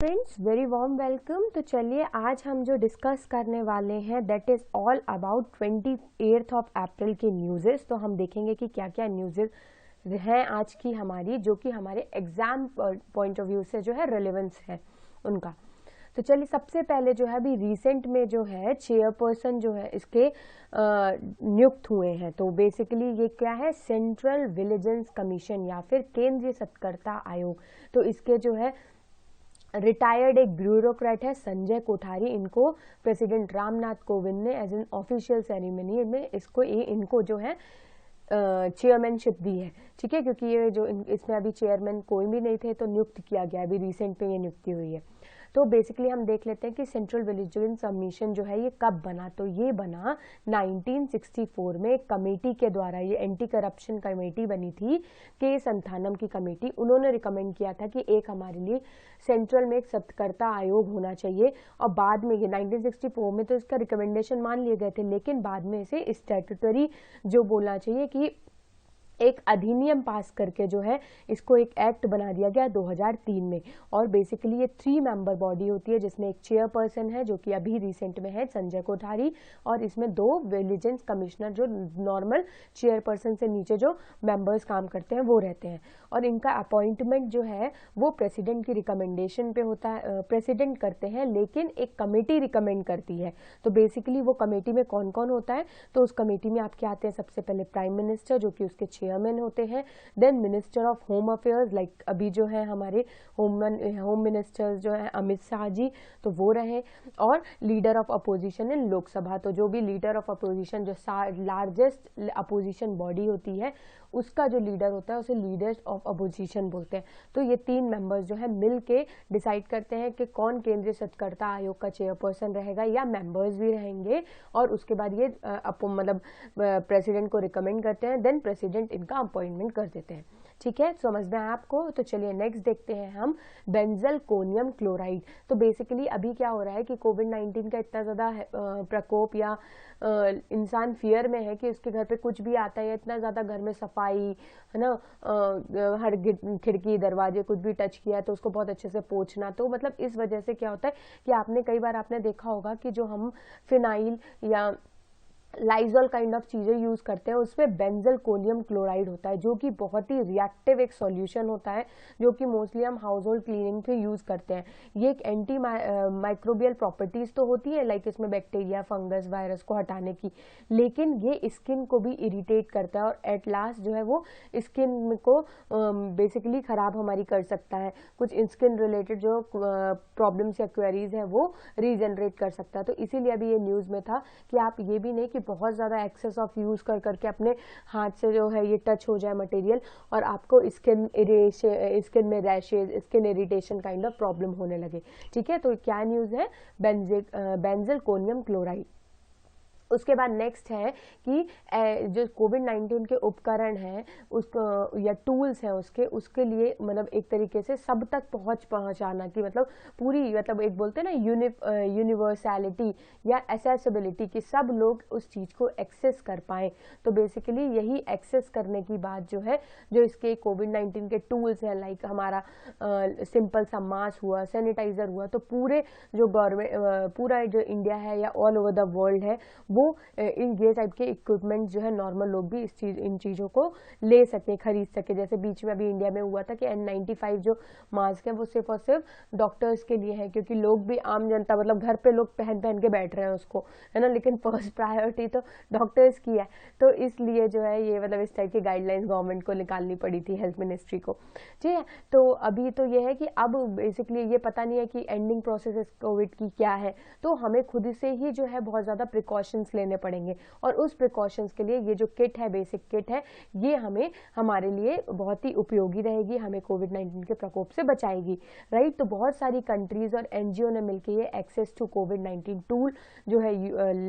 Friends very warm welcome. तो चलिए आज हम जो डिस्कस करने वाले हैं that is all about 28 of April के न्यूज़ेस। तो हम देखेंगे कि क्या क्या न्यूज़ेस हैं आज की हमारी, जो कि हमारे एग्जाम पॉइंट ऑफ व्यू से जो है रेलेवेंस है उनका। तो चलिए सबसे पहले जो है अभी रिसेंट में जो है चेयरपर्सन जो है इसके नियुक्त हुए हैं। तो बेसिकली ये क्या है, सेंट्रल विजिलेंस कमीशन या फिर केंद्रीय सतर्कता आयोग। तो इसके जो है रिटायर्ड एक ब्यूरोक्रेट है संजय कोठारी, इनको प्रेसिडेंट रामनाथ कोविंद ने एज एन ऑफिशियल सेरेमनी में इनको जो है चेयरमैनशिप दी है। ठीक है, क्योंकि ये जो इसमें अभी चेयरमैन कोई भी नहीं थे तो नियुक्त किया गया, अभी रिसेंट में ये नियुक्ति हुई है। तो बेसिकली हम देख लेते हैं कि सेंट्रल विजिलेंस कमीशन जो है ये कब बना। तो ये बना 1964 में एक कमेटी के द्वारा। ये एंटी करप्शन कमेटी बनी थी, के संथानम की कमेटी। उन्होंने रिकमेंड किया था कि एक हमारे लिए सेंट्रल में एक सतर्कता आयोग होना चाहिए। और बाद में ये 1964 में तो इसका रिकमेंडेशन मान लिए गए थे, लेकिन बाद में इसे स्टैट्यूटरी जो बोलना चाहिए कि एक अधिनियम पास करके जो है इसको एक एक्ट बना दिया गया 2003 में। और बेसिकली ये 3 मेंबर बॉडी होती है, जिसमें एक चेयरपर्सन है जो कि अभी रिसेंट में है संजय कोठारी, और इसमें 2 विजिलेंस कमिश्नर जो नॉर्मल चेयरपर्सन से नीचे जो मेंबर्स काम करते हैं वो रहते हैं। और इनका अपॉइंटमेंट जो है वो प्रेसिडेंट की रिकमेंडेशन पे होता है, प्रेसिडेंट करते हैं, लेकिन एक कमेटी रिकमेंड करती है। तो बेसिकली वो कमेटी में कौन कौन होता है, तो उस कमेटी में आपके आते हैं सबसे पहले प्राइम मिनिस्टर जो कि उसके चेयरमैन होते हैं, then minister of home affairs like अभी जो है हमारे होम मिनिस्टर्स जो है अमित शाह जी, तो वो रहे, और leader of opposition in Lok Sabha. तो जो भी लीडर ऑफ अपोजिशन जो लार्जेस्ट अपोजिशन बॉडी होती है उसका जो लीडर होता है उसे लीडर्स ऑफ अपोजिशन बोलते हैं। तो ये 3 मेंबर्स जो है मिल के डिसाइड करते हैं कि कौन केंद्रीय सतर्कता आयोग का चेयरपर्सन रहेगा, या मेंबर्स भी रहेंगे। और उसके बाद ये मतलब प्रेसिडेंट को रिकमेंड करते हैं, देन प्रेसिडेंट इनका अपॉइंटमेंट कर देते हैं। ठीक है, समझ में आया आपको। तो चलिए नेक्स्ट देखते हैं हम बेंजलकोनियम क्लोराइड। तो बेसिकली अभी क्या हो रहा है कि कोविड-19 का इतना ज़्यादा प्रकोप या इंसान फियर में है कि उसके घर पे कुछ भी आता है, इतना ज़्यादा घर में सफाई है ना, हर खिड़की दरवाजे कुछ भी टच किया तो उसको बहुत अच्छे से पोंछना। तो मतलब इस वजह से क्या होता है कि आपने कई बार आपने देखा होगा कि जो हम फिनाइल या लाइजॉल काइंड ऑफ चीज़ें यूज़ करते हैं उसमें बेंजलकोनियम क्लोराइड होता है, जो कि बहुत ही रिएक्टिव एक सॉल्यूशन होता है, जो कि मोस्टली हम हाउस होल्ड क्लीनिंग पे यूज़ करते हैं। ये एक एंटी माइक्रोबियल प्रॉपर्टीज़ तो होती है, लाइक इसमें बैक्टीरिया फंगस वायरस को हटाने की, लेकिन ये स्किन को भी इरिटेट करता है और एट लास्ट जो है वो स्किन को बेसिकली ख़राब हमारी कर सकता है। कुछ स्किन रिलेटेड जो प्रॉब्लम्स या क्वेरीज हैं वो रीजनरेट कर सकता है। तो इसीलिए अभी ये न्यूज़ में था कि आप ये भी नहीं कि बहुत ज़्यादा एक्सेस ऑफ यूज़ कर करके अपने हाथ से जो है ये टच हो जाए मटेरियल और आपको स्किन में rashes, skin irritation kind of problem होने लगे। ठीक है, तो क्या न्यूज़ है, बेंजलकोनियम क्लोराइड। उसके बाद नेक्स्ट है कि जो कोविड-19 के उपकरण हैं उसको या टूल्स हैं उसके लिए मतलब एक तरीके से सब तक पहुंचाना कि मतलब पूरी मतलब एक बोलते हैं ना यूनिवर्सैलिटी या एसेसिबिलिटी कि सब लोग उस चीज़ को एक्सेस कर पाएँ। तो बेसिकली यही एक्सेस करने की बात जो है, जो इसके कोविड-19 के टूल्स हैं, लाइक हमारा सिंपल सा मास्क हुआ, सैनिटाइज़र हुआ, तो पूरे जो गवर्नमेंट पूरा जो इंडिया है या ऑल ओवर द वर्ल्ड है वो इन ये टाइप के इक्विपमेंट जो है नॉर्मल लोग भी इन चीज़ों को ले सके, खरीद सके। जैसे बीच में अभी इंडिया में हुआ था कि N95 जो मास्क है वो सिर्फ और सिर्फ डॉक्टर्स के लिए है, क्योंकि लोग भी आम जनता मतलब घर पे लोग पहन पहन के बैठ रहे हैं उसको, है ना, लेकिन फर्स्ट प्रायोरिटी तो डॉक्टर्स की है। तो इसलिए जो है ये मतलब इस टाइप की गाइडलाइंस गवर्नमेंट को निकालनी पड़ी थी, हेल्थ मिनिस्ट्री को। ठीक है, तो अभी तो ये है कि अब बेसिकली ये पता नहीं है कि एंडिंग प्रोसेस इस कोविड की क्या है, तो हमें खुद से ही जो है बहुत ज़्यादा प्रिकॉशंस लेने पड़ेंगे। और उस प्रिकॉशंस के लिए ये जो किट है, बेसिक किट है, ये हमारे लिए बहुत ही उपयोगी रहेगी, हमें कोविड-19 के प्रकोप से बचाएगी। राइट, तो बहुत सारी कंट्रीज और एनजीओ ने मिलकर ये एक्सेस टू कोविड-19 टूल जो है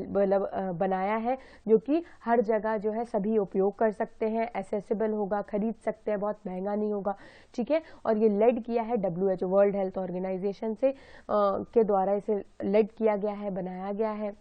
मतलब बनाया है, जो कि हर जगह जो है सभी उपयोग कर सकते हैं, एसेसिबल होगा, खरीद सकते हैं, बहुत महंगा नहीं होगा। ठीक है, और ये लेड किया है WHO वर्ल्ड हेल्थ ऑर्गेनाइजेशन से के द्वारा इसे लेड किया गया है, बनाया गया है।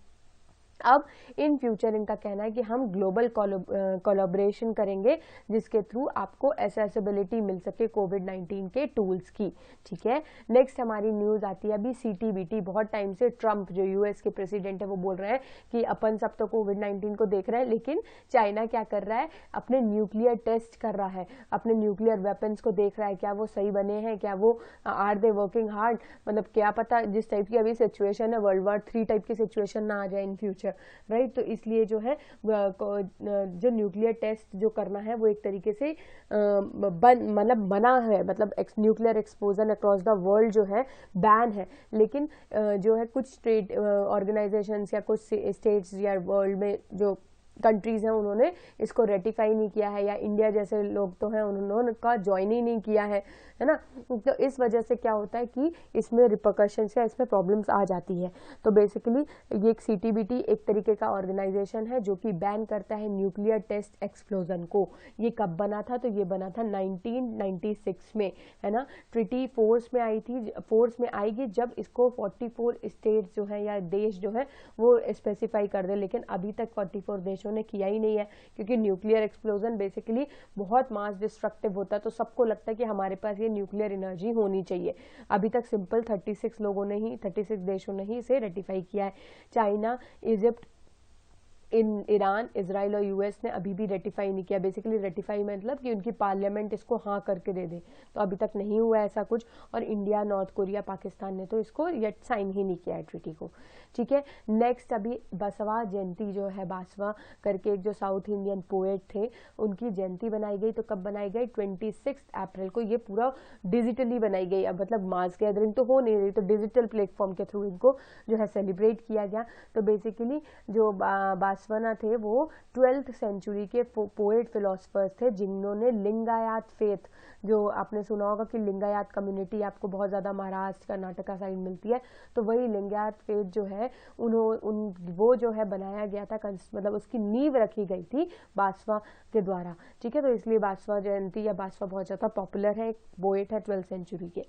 अब इन फ्यूचर इनका कहना है कि हम ग्लोबल कोलैबोरेशन करेंगे जिसके थ्रू आपको एसेसिबिलिटी मिल सके कोविड-19 के टूल्स की। ठीक है, नेक्स्ट हमारी न्यूज़ आती है अभी CTBT। बहुत टाइम से ट्रंप जो यूएस के प्रेसिडेंट है वो बोल रहे हैं कि अपन सब तो कोविड-19 को देख रहे हैं, लेकिन चाइना क्या कर रहा है, अपने न्यूक्लियर टेस्ट कर रहा है, अपने न्यूक्लियर वेपन्स को देख रहा है, क्या वो सही बने हैं, क्या वो आर दे वर्किंग हार्ड। मतलब क्या पता जिस टाइप की अभी सिचुएशन है World War 3 टाइप की सिचुएशन ना आ जाए इन फ्यूचर, राइट। तो इसलिए जो है जो न्यूक्लियर टेस्ट जो करना है वो एक तरीके से मतलब मना है, मतलब nuclear exposure across the world जो है बैन है। लेकिन जो है कुछ स्टेट ऑर्गेनाइजेशंस या कुछ स्टेट्स या वर्ल्ड में जो कंट्रीज हैं उन्होंने इसको रेटिफाई नहीं किया है, या इंडिया जैसे लोग तो हैं उन्होंने का ज्वाइन ही नहीं किया है ना। तो इस वजह से क्या होता है कि इसमें रिपरकशंस या इसमें प्रॉब्लम्स आ जाती है। तो बेसिकली ये एक CTBT एक तरीके का ऑर्गेनाइजेशन है जो कि बैन करता है न्यूक्लियर टेस्ट एक्सप्लोजन को। ये कब बना था, तो ये बना था 1996 में, है ना। ट्रिटी फोर्स में आई थी, फोर्स में आएगी जब इसको 44 स्टेट्स जो है या देश जो है वो स्पेसिफाई कर दे। लेकिन अभी तक 44 देशों ने किया ही नहीं है, क्योंकि न्यूक्लियर एक्सप्लोजन बेसिकली बहुत मास डिस्ट्रक्टिव होता है, तो सबको लगता है कि हमारे पास ये न्यूक्लियर एनर्जी होनी चाहिए। अभी तक सिंपल 36 देशों ने ही इसे रेटिफाई किया है। चाइना, इजिप्ट, ईरान, इजराइल और यूएस ने अभी भी रेटिफाई नहीं किया। बेसिकली रेटिफाई मतलब कि उनकी पार्लियामेंट इसको हाँ करके दे दे, तो अभी तक नहीं हुआ ऐसा कुछ। और इंडिया, नॉर्थ कोरिया, पाकिस्तान ने तो इसको येट साइन ही नहीं किया है ट्रीटी को। ठीक है, नेक्स्ट अभी बसवा जयंती जो है, बासवा करके एक जो साउथ इंडियन पोएट थे उनकी जयंती बनाई गई। तो कब बनाई गई, 26 अप्रैल को। ये पूरा डिजिटली बनाई गई। अब मतलब मास गैदरिंग तो हो नहीं रही, तो डिजिटल प्लेटफॉर्म के थ्रू इनको जो है सेलिब्रेट किया गया। तो बेसिकली जो बासवाना थे वो 12th सेंचुरी के पोएट फिलोसफर्स थे जिन्होंने लिंगायत फेथ, जो आपने सुना होगा कि लिंगायत कम्युनिटी आपको बहुत ज़्यादा महाराष्ट्र, कर्नाटका साइड मिलती है, तो वही लिंगायत फेथ जो है वो जो है बनाया गया था, मतलब उसकी नींव रखी गई थी बासवा के द्वारा। ठीक है, तो इसलिए बासवा जयंती या बासवा बहुत ज़्यादा पॉपुलर है, पोएट है 12th सेंचुरी के।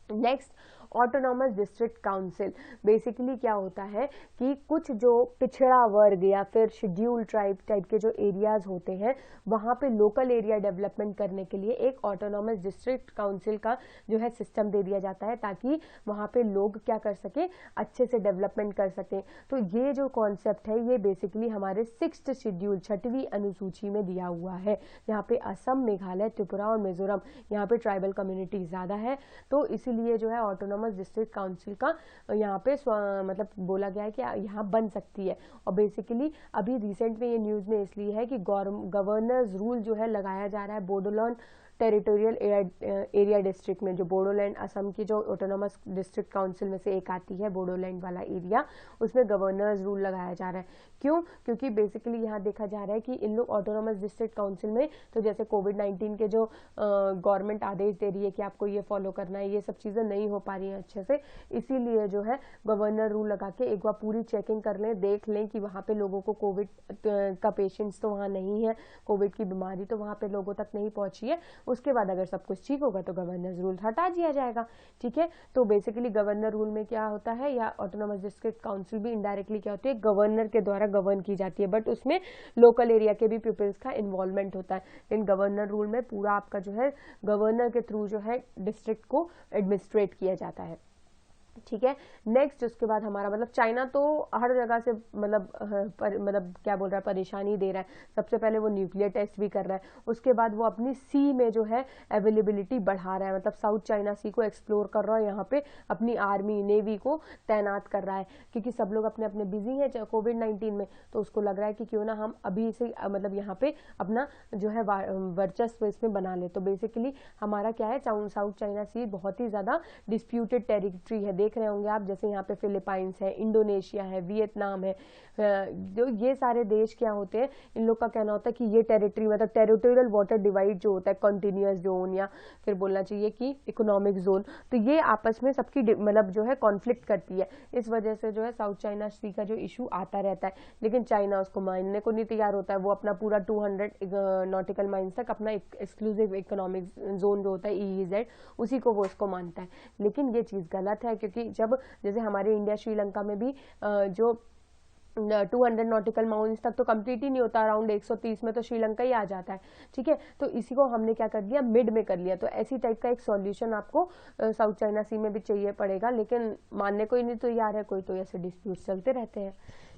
Next, autonomous district council. Basically क्या होता है कि कुछ जो पिछड़ा वर्ग या फिर शेड्यूल ट्राइब टाइप के जो एरियाज होते हैं वहाँ पे लोकल एरिया डेवलपमेंट करने के लिए एक ऑटोनॉमस डिस्ट्रिक्ट काउंसिल का जो है सिस्टम दे दिया जाता है, ताकि वहाँ पे लोग क्या कर सके, अच्छे से डेवलपमेंट कर सकें। तो ये जो कॉन्सेप्ट है ये बेसिकली हमारे 6th शेड्यूल 6वीं अनुसूची में दिया हुआ है, जहाँ पे असम, मेघालय, त्रिपुरा और मिजोरम, यहाँ पे ट्राइबल कम्युनिटी ज़्यादा है। तो इसीलिए जो है ऑटोनॉमस डिस्ट्रिक्ट काउंसिल का यहाँ पे मतलब बोला गया है कि यहाँ बन सकती है। और बेसिकली अभी रिसेंट में ये न्यूज़ में इसलिए है कि गवर्नर्स रूल जो है लगाया जा रहा है बोडोलैंड टेरिटोरियल एरिया डिस्ट्रिक्ट में, जो बोडोलैंड असम की जो ऑटोनॉमस डिस्ट्रिक्ट काउंसिल में से एक आती है बोडोलैंड वाला एरिया, उसमें गवर्नर्स रूल लगाया जा रहा है। क्यों, क्योंकि बेसिकली यहाँ देखा जा रहा है कि इन लोग ऑटोनॉमस डिस्ट्रिक्ट काउंसिल में, तो जैसे कोविड-19 के जो गवर्नमेंट आदेश दे रही है कि आपको ये फॉलो करना है, ये सब चीज़ें नहीं हो पा रही हैं अच्छे से, इसीलिए जो है गवर्नर रूल लगा के एक बार पूरी चेकिंग कर लें, देख लें कि वहाँ पे लोगों को कोविड का पेशेंट्स तो वहाँ नहीं है, कोविड की बीमारी तो वहाँ पे लोगों तक नहीं पहुँची है। उसके बाद अगर सब कुछ ठीक होगा तो गवर्नर रूल हटा दिया जाएगा। ठीक है, तो बेसिकली गवर्नर रूल में क्या होता है, या ऑटोनॉमस डिस्ट्रिक्ट काउंसिल भी इनडायरेक्टली क्या होती है, गवर्नर के द्वारा गवर्न की जाती है, बट उसमें लोकल एरिया के भी पीपल्स का इन्वॉल्वमेंट होता है। लेकिन गवर्नर रूल में पूरा आपका जो है गवर्नर के थ्रू जो है डिस्ट्रिक्ट को एडमिनिस्ट्रेट किया जाता है। ठीक है, नेक्स्ट उसके बाद हमारा मतलब चाइना तो हर जगह से मतलब क्या बोल रहा है, परेशानी दे रहा है। सबसे पहले वो न्यूक्लियर टेस्ट भी कर रहा है, उसके बाद वो अपनी सी में जो है अवेलेबिलिटी बढ़ा रहा है, मतलब साउथ चाइना सी को एक्सप्लोर कर रहा है, यहाँ पे अपनी आर्मी नेवी को तैनात कर रहा है, क्योंकि सब लोग अपने अपने बिजी हैं कोविड-19 में, तो उसको लग रहा है कि क्यों ना हम अभी से मतलब यहाँ पे अपना जो है वर्चस्व इसमें बना ले। तो बेसिकली हमारा क्या है, साउथ चाइना सी बहुत ही ज्यादा डिस्प्यूटेड टेरिटरी है। देख रहे होंगे आप, जैसे यहाँ पे फिलीपाइंस है, इंडोनेशिया है, वियतनाम है, जो ये सारे देश क्या होते हैं, इन लोग का कहना होता है कि ये टेरिटरी मतलब टेरिटोरियल वाटर डिवाइड जो होता है, कॉन्टिन्यूअस जोन या फिर बोलना चाहिए कि इकोनॉमिक जोन, तो ये आपस में सबकी मतलब जो है कॉन्फ्लिक्ट करती है। इस वजह से जो है साउथ चाइना सी का जो इशू आता रहता है, लेकिन चाइना उसको मानने को नहीं तैयार होता है। वो अपना पूरा 200 नॉटिकल माइल्स तक अपना एक्सक्लूसिव इकोनॉमिक जोन जो होता है EEZ, उसी को वो उसको मानता है। लेकिन ये चीज़ गलत है, क्योंकि जब जैसे हमारे इंडिया श्रीलंका में भी जो 200 नॉटिकल माइल्स तक तो कंप्लीट ही नहीं होता, अराउंड 130 में तो श्रीलंका ही आ जाता है, ठीक है। तो इसी को हमने क्या कर दिया, मिड में कर लिया। तो ऐसी टाइप का एक सॉल्यूशन आपको साउथ चाइना सी में भी चाहिए पड़ेगा, लेकिन मानने को ही नहीं तैयार है कोई, तो ऐसे डिस्प्यूट चलते रहते हैं,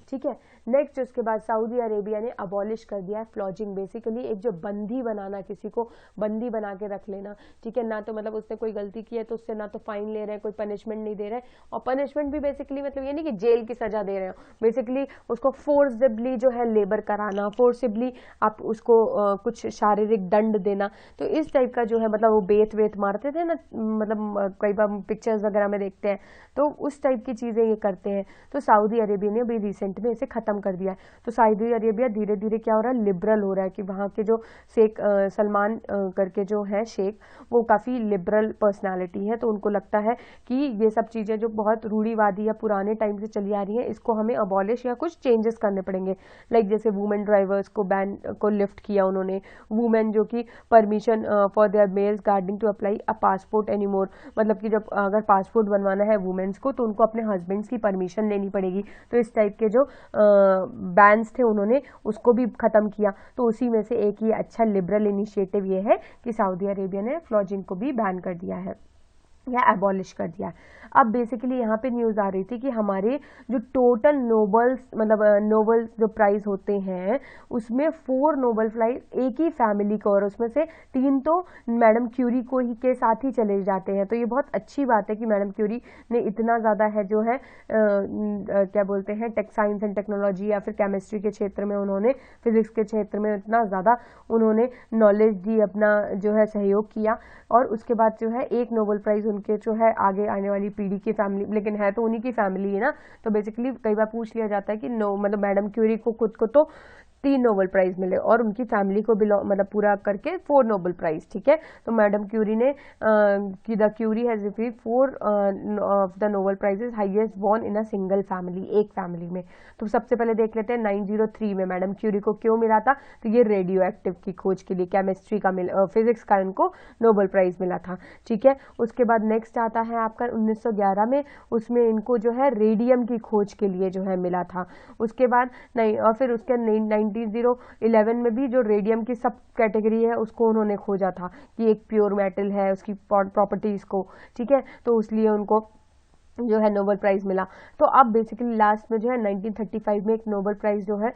ठीक है। नेक्स्ट उसके बाद सऊदी अरेबिया ने अबॉलिश कर दिया है फ्लॉजिंग, बेसिकली एक जो बंदी बनाना, किसी को बंदी बना के रख लेना, ठीक है। ना तो मतलब उसने कोई गलती की है तो उससे ना तो फाइन ले रहे हैं, कोई पनिशमेंट नहीं दे रहे हैं, और पनिशमेंट भी बेसिकली मतलब ये नहीं कि जेल की सजा दे रहे हो, बेसिकली उसको फोर्सिबली जो है लेबर कराना, फोर्सिबली आप उसको कुछ शारीरिक दंड देना। तो इस टाइप का जो है मतलब वो बेत वेत मारते थे ना, मतलब कई बार पिक्चर्स वगैरह में देखते हैं, तो उस टाइप की चीजें ये करते हैं। तो सऊदी अरेबिया ने भी रिसेंट में इसे खत्म कर दिया है। तो सऊदी अरेबिया धीरे धीरे क्या हो रहा है, लिबरल हो रहा है, कि वहाँ के जो शेख सलमान करके जो है शेख, वो काफी लिबरल पर्सनालिटी है, तो उनको लगता है कि ये सब चीजें जो बहुत रूढ़िवादी या पुराने टाइम से चली आ रही हैं, इसको हमें अबॉलिश या कुछ चेंजेस करने पड़ेंगे। लाइक जैसे वुमेन ड्राइवर्स को बैन को लिफ्ट किया उन्होंने, वुमेन जो कि permission for their males guarding to apply a passport anymore, मतलब कि जब अगर पासपोर्ट बनवाना है वुमेन्स को तो उनको अपने हस्बैंड्स की परमिशन लेनी पड़ेगी। तो इस टाइप के जो बैन्स थे उन्होंने उसको भी खत्म किया। तो उसी में से एक ये अच्छा लिबरल इनिशिएटिव ये है कि सऊदी अरेबिया ने फ्लॉजिंग को भी बैन कर दिया है या एबॉलिश कर दिया। अब बेसिकली यहाँ पे न्यूज़ आ रही थी कि हमारे जो टोटल नोबल्स मतलब नोबल जो प्राइज होते हैं उसमें 4 नोबल प्राइज एक ही फैमिली को, और उसमें से 3 तो मैडम क्यूरी को ही के साथ ही चले जाते हैं। तो ये बहुत अच्छी बात है कि मैडम क्यूरी ने इतना ज़्यादा है जो है क्या बोलते हैं टेक साइंस एंड टेक्नोलॉजी या फिर केमिस्ट्री के क्षेत्र में, उन्होंने फिजिक्स के क्षेत्र में इतना ज़्यादा उन्होंने नॉलेज दी, अपना जो है सहयोग किया, और उसके बाद जो है एक नोबल प्राइज उनके जो है आगे आने वाली पीढ़ी की फैमिली, लेकिन है तो उन्हीं की फैमिली है ना। तो बेसिकली कई बार पूछ लिया जाता है कि नो मतलब मैडम क्यूरी को खुद को तो 3 नोबल प्राइज मिले और उनकी फैमिली को मतलब पूरा करके 4 नोबल प्राइज, ठीक है। तो मैडम क्यूरी ने कि the Curie has received 4 of the Nobel prizes highest won in a single family, एक फैमिली में। तो सबसे पहले देख लेते हैं 903 में मैडम क्यूरी को क्यों मिला था, तो ये रेडियो एक्टिव की खोज के लिए, केमिस्ट्री का फिजिक्स का इनको नोबल प्राइज मिला था, ठीक है। उसके बाद नेक्स्ट आता है आपका 1911 में, उसमें इनको जो है रेडियम की खोज के लिए जो है मिला था। उसके बाद नहीं, और फिर उसके 1911 में भी जो रेडियम की सब कैटेगरी है उसको उन्होंने खोजा था कि एक प्योर मेटल है, उसकी प्रॉपर्टीज को, ठीक है। तो इसलिए उनको जो है नोबेल प्राइज मिला। तो अब बेसिकली लास्ट में जो है 1935 में एक नोबेल प्राइज जो है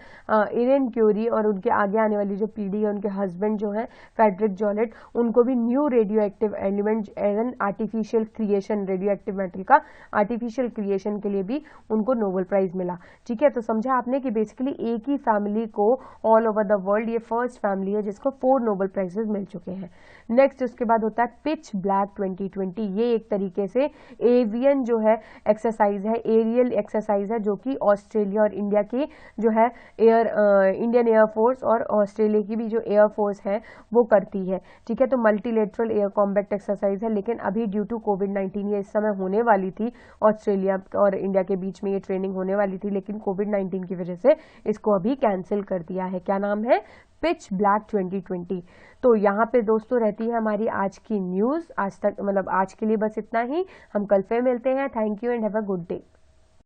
इरेन क्यूरी और उनके आगे आने वाली जो पीढ़ी है, उनके हस्बैंड जो है फ्रेडरिक जॉलेट, उनको भी new radio active element and artificial creation, radio active metal का आर्टिफिशियल क्रिएशन के लिए भी उनको नोबेल प्राइज मिला, ठीक है। तो समझा आपने कि बेसिकली एक ही फैमिली को ऑल ओवर द वर्ल्ड, ये फर्स्ट फैमिली है जिसको 4 नोबेल प्राइजेस मिल चुके हैं। नेक्स्ट उसके बाद होता है पिच ब्लैक 2020, ये एक तरीके से एवियन जो है एक्सरसाइज है, एरियल एक्सरसाइज है, जो कि ऑस्ट्रेलिया और इंडिया की जो है इंडियन एयरफोर्स और ऑस्ट्रेलिया की भी जो एयरफोर्स है वो करती है, ठीक है। तो मल्टीलेटरल एयर कॉम्बैट एक्सरसाइज है, लेकिन अभी ड्यू टू कोविड-19 ये इस समय होने वाली थी, ऑस्ट्रेलिया और इंडिया के बीच में ये ट्रेनिंग होने वाली थी, लेकिन कोविड-19 की वजह से इसको अभी कैंसिल कर दिया है। क्या नाम है, पिच ब्लैक 2020। तो यहाँ पे दोस्तों रहती है हमारी आज की न्यूज़। आज तक मतलब आज के लिए बस इतना ही, हम कल फिर मिलते हैं। Thank you and have a good day.